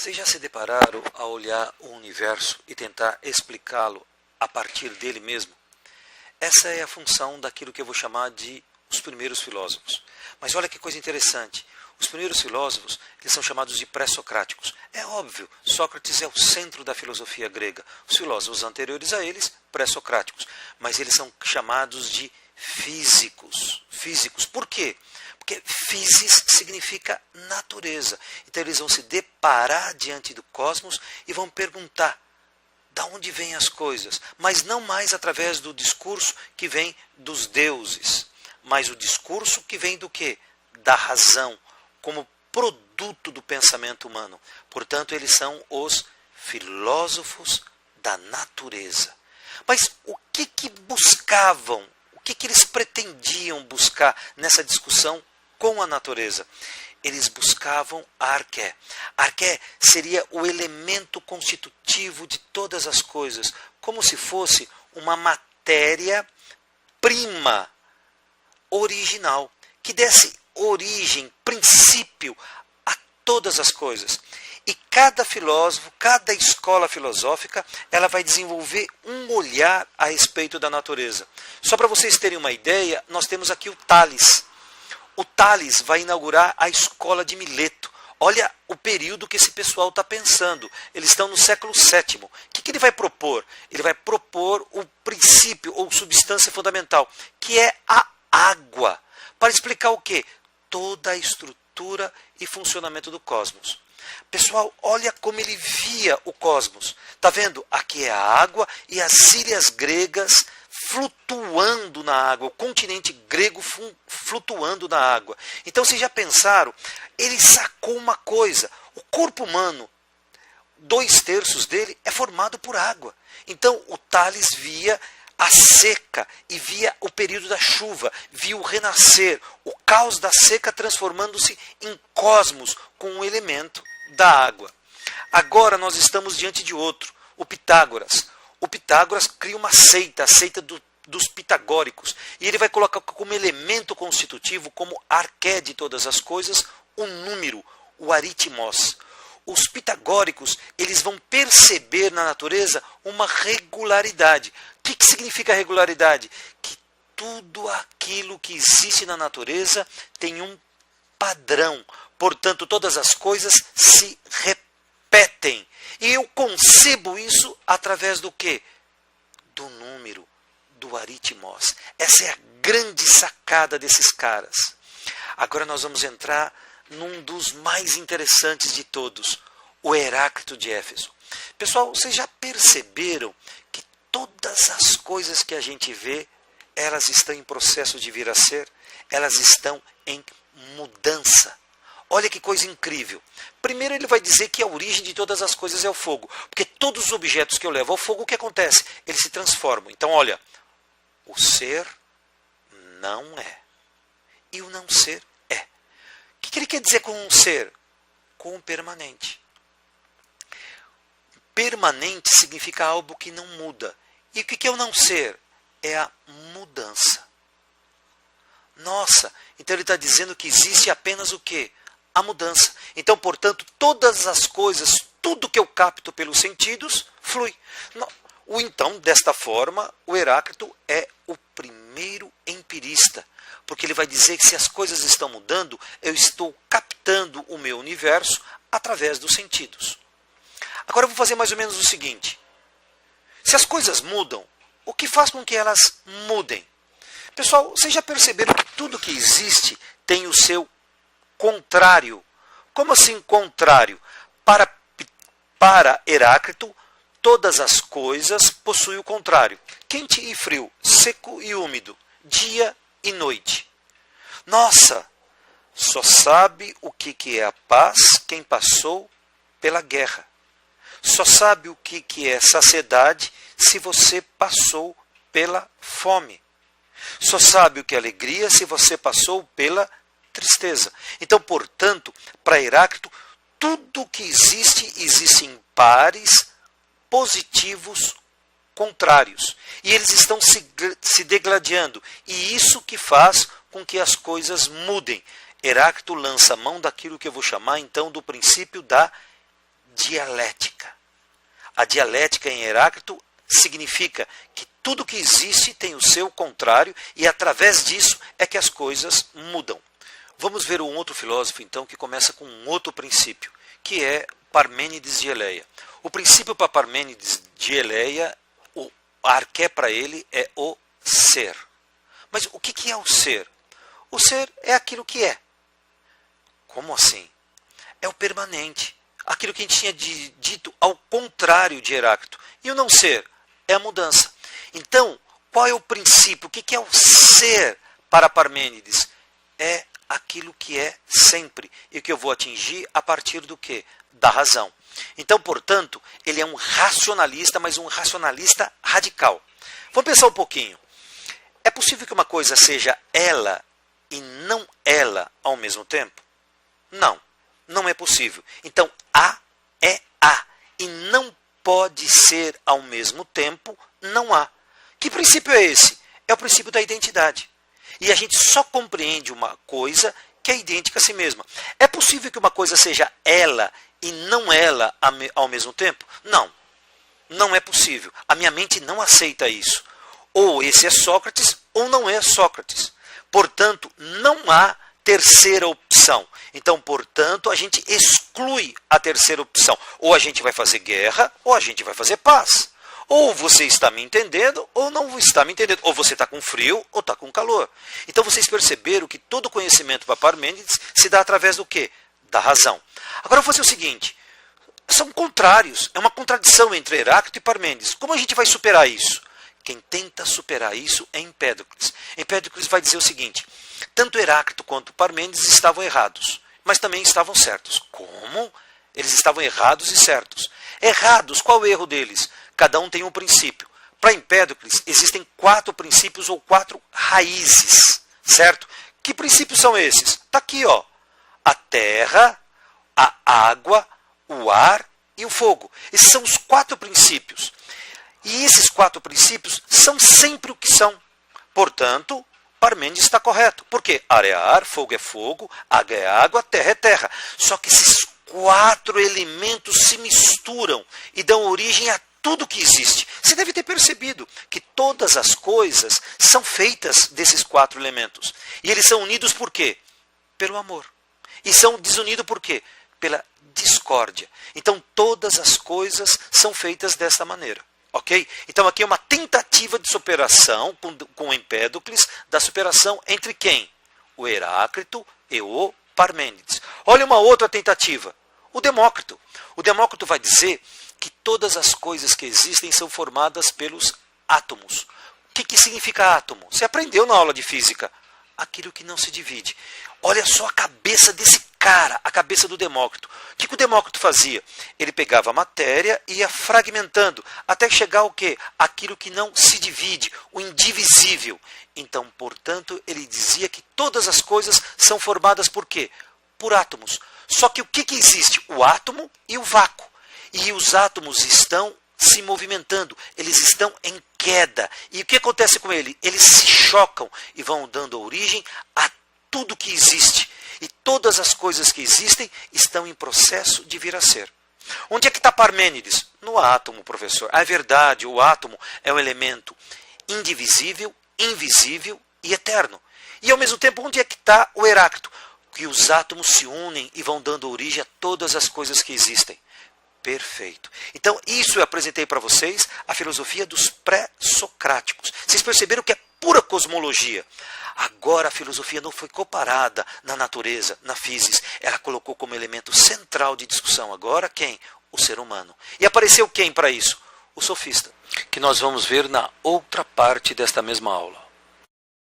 Vocês já se depararam a olhar o universo e tentar explicá-lo a partir dele mesmo? Essa é a função daquilo que eu vou chamar de os primeiros filósofos. Mas olha que coisa interessante. Os primeiros filósofos, eles são chamados de pré-socráticos. É óbvio, Sócrates é o centro da filosofia grega. Os filósofos anteriores a eles, pré-socráticos. Mas eles são chamados de físicos. Físicos. Por quê? Porque physis significa natureza. Então eles vão se deparar diante do cosmos e vão perguntar de onde vêm as coisas. Mas não mais através do discurso que vem dos deuses, mas o discurso que vem do quê? Da razão, como produto do pensamento humano. Portanto, eles são os filósofos da natureza. Mas o que buscavam? O que eles pretendiam buscar nessa discussão com a natureza? Eles buscavam a arqué. A arqué seria o elemento constitutivo de todas as coisas, como se fosse uma matéria-prima original, que desse origem, princípio a todas as coisas. E cada filósofo, cada escola filosófica, ela vai desenvolver um olhar a respeito da natureza. Só para vocês terem uma ideia, nós temos aqui o Tales. O Tales vai inaugurar a escola de Mileto. Olha o período que esse pessoal está pensando. Eles estão no século VII. O que ele vai propor? Ele vai propor o princípio ou substância fundamental, que é a água. Para explicar o quê? Toda a estrutura e funcionamento do cosmos. Pessoal, olha como ele via o cosmos. Está vendo? Aqui é a água e as ilhas gregas flutuando na água, o continente grego flutuando na água. Então vocês já pensaram? Ele sacou uma coisa: o corpo humano, 2/3 dele é formado por água. Então o Tales via a seca e via o período da chuva, via o renascer, o caos da seca transformando-se em cosmos com um elemento da água. Agora nós estamos diante de outro, o Pitágoras. O Pitágoras cria uma seita, a seita dos pitagóricos. E ele vai colocar como elemento constitutivo, como arqué de todas as coisas, o número, o aritmos. Os pitagóricos, eles vão perceber na natureza uma regularidade. O que significa regularidade? Que tudo aquilo que existe na natureza tem um padrão. Portanto, todas as coisas se repetem. E eu concebo isso através do quê? Do número, do aritmos. Essa é a grande sacada desses caras. Agora nós vamos entrar num dos mais interessantes de todos, o Heráclito de Éfeso. Pessoal, vocês já perceberam que todas as coisas que a gente vê, elas estão em processo de vir a ser? Elas estão em mudança. Olha que coisa incrível. Primeiro ele vai dizer que a origem de todas as coisas é o fogo. Porque todos os objetos que eu levo ao fogo, o que acontece? Eles se transformam. Então, olha, o ser não é. E o não ser é. O que ele quer dizer com um ser? Com um permanente. Permanente significa algo que não muda. E o que é o não ser? É a mudança. Nossa, então ele está dizendo que existe apenas o quê? A mudança. Então, portanto, todas as coisas, tudo que eu capto pelos sentidos, flui. Então, desta forma, o Heráclito é o primeiro empirista. Porque ele vai dizer que se as coisas estão mudando, eu estou captando o meu universo através dos sentidos. Agora eu vou fazer mais ou menos o seguinte. Se as coisas mudam, o que faz com que elas mudem? Pessoal, vocês já perceberam que tudo que existe tem o seu contrário. Como assim contrário? Para Heráclito, todas as coisas possuem o contrário. Quente e frio, seco e úmido, dia e noite. Nossa, só sabe o que é a paz quem passou pela guerra. Só sabe o que é saciedade se você passou pela fome. Só sabe o que é alegria se você passou pela tristeza. Então, portanto, para Heráclito, tudo que existe em pares positivos contrários. E eles estão se degladiando. E isso que faz com que as coisas mudem. Heráclito lança a mão daquilo que eu vou chamar, então, do princípio da dialética. A dialética em Heráclito significa que tudo que existe tem o seu contrário e através disso é que as coisas mudam. Vamos ver um outro filósofo então que começa com um outro princípio, que é Parmênides de Eleia. O princípio para Parmênides de Eleia, o arqué para ele é o ser. Mas o que é o ser? O ser é aquilo que é. Como assim? É o permanente. Aquilo que a gente tinha dito ao contrário de Heráclito. E o não ser é a mudança. Então, qual é o princípio? O que é o ser para Parmênides? É aquilo que é sempre. E o que eu vou atingir a partir do quê? Da razão. Então, portanto, ele é um racionalista, mas um racionalista radical. Vamos pensar um pouquinho. É possível que uma coisa seja ela e não ela ao mesmo tempo? Não, não é possível. Então, A é A e não pode ser ao mesmo tempo não há. Que princípio é esse? É o princípio da identidade. E a gente só compreende uma coisa que é idêntica a si mesma. É possível que uma coisa seja ela e não ela ao mesmo tempo? Não, não é possível. A minha mente não aceita isso. Ou esse é Sócrates ou não é Sócrates. Portanto, não há terceira opção. Então, portanto, a gente exclui a terceira opção. Ou a gente vai fazer guerra, ou a gente vai fazer paz. Ou você está me entendendo, ou não está me entendendo. Ou você está com frio, ou está com calor. Então, vocês perceberam que todo conhecimento para Parmênides se dá através do quê? Da razão. Agora, eu vou fazer o seguinte. São contrários. É uma contradição entre Heráclito e Parmênides. Como a gente vai superar isso? Quem tenta superar isso é Empédocles. Empédocles vai dizer o seguinte. Tanto Heráclito quanto Parmênides estavam errados, mas também estavam certos. Como? Eles estavam errados e certos. Errados, qual o erro deles? Cada um tem um princípio. Para Empédocles, existem 4 princípios ou 4 raízes, certo? Que princípios são esses? Está aqui, ó. A terra, a água, o ar e o fogo. Esses são os 4 princípios. E esses 4 princípios são sempre o que são. Portanto, Parmênides está correto. Porque ar é ar, fogo é fogo, água é água, terra é terra. Só que esses 4 elementos se misturam e dão origem a tudo que existe. Você deve ter percebido que todas as coisas são feitas desses 4 elementos. E eles são unidos por quê? Pelo amor. E são desunidos por quê? Pela discórdia. Então todas as coisas são feitas desta maneira. Ok? Então aqui é uma tentativa de superação com Empédocles, da superação entre quem? O Heráclito e o Parmênides. Olha uma outra tentativa. O Demócrito. O Demócrito vai dizer que todas as coisas que existem são formadas pelos átomos. O que significa átomo? Você aprendeu na aula de física. Aquilo que não se divide. Olha só a cabeça desse cara, a cabeça do Demócrito. O que o Demócrito fazia? Ele pegava a matéria e ia fragmentando, até chegar ao quê? Aquilo que não se divide, o indivisível. Então, portanto, ele dizia que todas as coisas são formadas por quê? Por átomos. Só que o que existe? O átomo e o vácuo. E os átomos estão se movimentando, eles estão em queda. E o que acontece com ele? Eles se chocam e vão dando origem a tudo que existe. E todas as coisas que existem estão em processo de vir a ser. Onde é que está Parmênides? No átomo, professor. É verdade, o átomo é um elemento indivisível, invisível e eterno. E ao mesmo tempo, onde é que está o Heráclito? Que os átomos se unem e vão dando origem a todas as coisas que existem. Perfeito. Então, isso eu apresentei para vocês, a filosofia dos pré-socráticos. Vocês perceberam que é pura cosmologia. Agora a filosofia não foi comparada na natureza, na física. Ela colocou como elemento central de discussão agora quem? O ser humano. E apareceu quem para isso? O sofista. Que nós vamos ver na outra parte desta mesma aula.